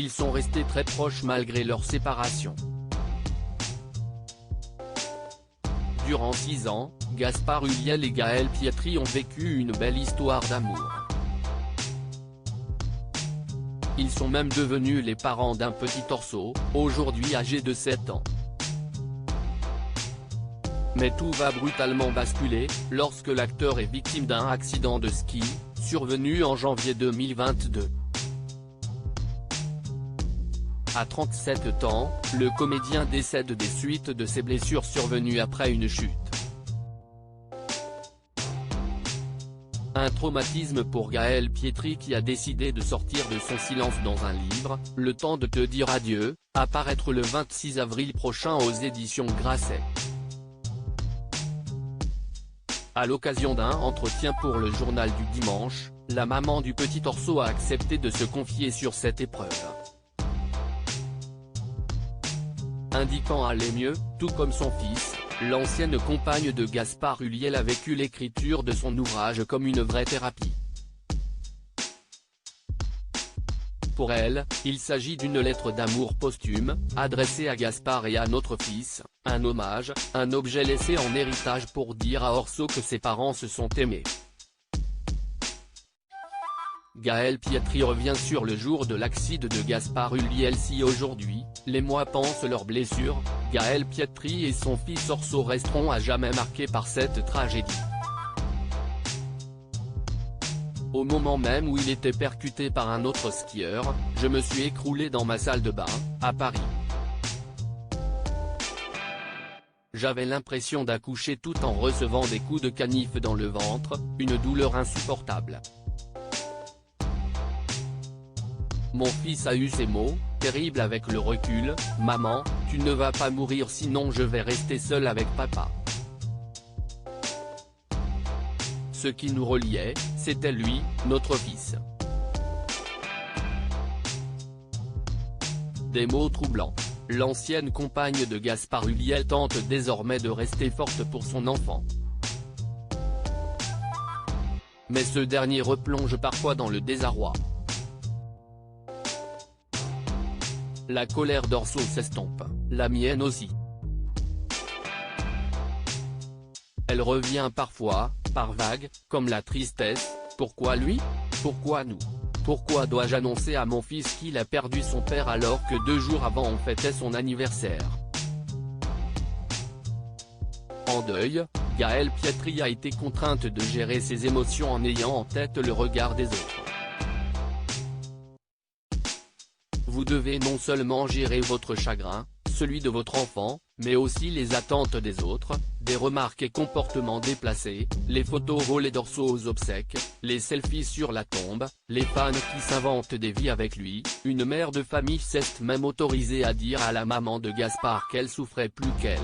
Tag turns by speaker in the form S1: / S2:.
S1: ils sont restés très proches malgré leur séparation. Durant 6 ans, Gaspard Ulliel et Gaëlle Pietri ont vécu une belle histoire d'amour. Ils sont même devenus les parents d'un petit Orso, aujourd'hui âgé de 7 ans. Mais tout va brutalement basculer, lorsque l'acteur est victime d'un accident de ski, survenu en janvier 2022. À 37 ans, le comédien décède des suites de ses blessures survenues après une chute. Un traumatisme pour Gaëlle Pietri qui a décidé de sortir de son silence dans un livre, Le temps de te dire adieu, à paraître le 26 avril prochain aux éditions Grasset. À l'occasion d'un entretien pour le journal du dimanche, la maman du petit Orso a accepté de se confier sur cette épreuve. Indiquant aller mieux, tout comme son fils, l'ancienne compagne de Gaspard Ulliel a vécu l'écriture de son ouvrage comme une vraie thérapie. Pour elle, il s'agit d'une lettre d'amour posthume, adressée à Gaspard et à notre fils, un hommage, un objet laissé en héritage pour dire à Orso que ses parents se sont aimés. Gaëlle Pietri revient sur le jour de l'accident de Gaspard Ulliel. Si aujourd'hui, les mois pansent leurs blessures, Gaëlle Pietri et son fils Orso resteront à jamais marqués par cette tragédie. Au moment même où il était percuté par un autre skieur, je me suis écroulé dans ma salle de bain, à Paris. J'avais l'impression d'accoucher tout en recevant des coups de canif dans le ventre, une douleur insupportable. Mon fils a eu ces mots, terribles avec le recul, « Maman, tu ne vas pas mourir sinon je vais rester seul avec papa ». Ce qui nous reliait, c'était lui, notre fils. Des mots troublants. L'ancienne compagne de Gaspard Ulliel tente désormais de rester forte pour son enfant. Mais ce dernier replonge parfois dans le désarroi. La colère d'Orso s'estompe, la mienne aussi. Elle revient parfois, par vagues, comme la tristesse. Pourquoi lui? Pourquoi nous? Pourquoi dois-je annoncer à mon fils qu'il a perdu son père alors que 2 jours avant on fêtait son anniversaire? En deuil, Gaëlle Pietri a été contrainte de gérer ses émotions en ayant en tête le regard des autres. Vous devez non seulement gérer votre chagrin, celui de votre enfant, mais aussi les attentes des autres, des remarques et comportements déplacés, les photos volées d'Orso aux obsèques, les selfies sur la tombe, les fans qui s'inventent des vies avec lui. Une mère de famille s'est même autorisée à dire à la maman de Gaspard qu'elle souffrait plus qu'elle.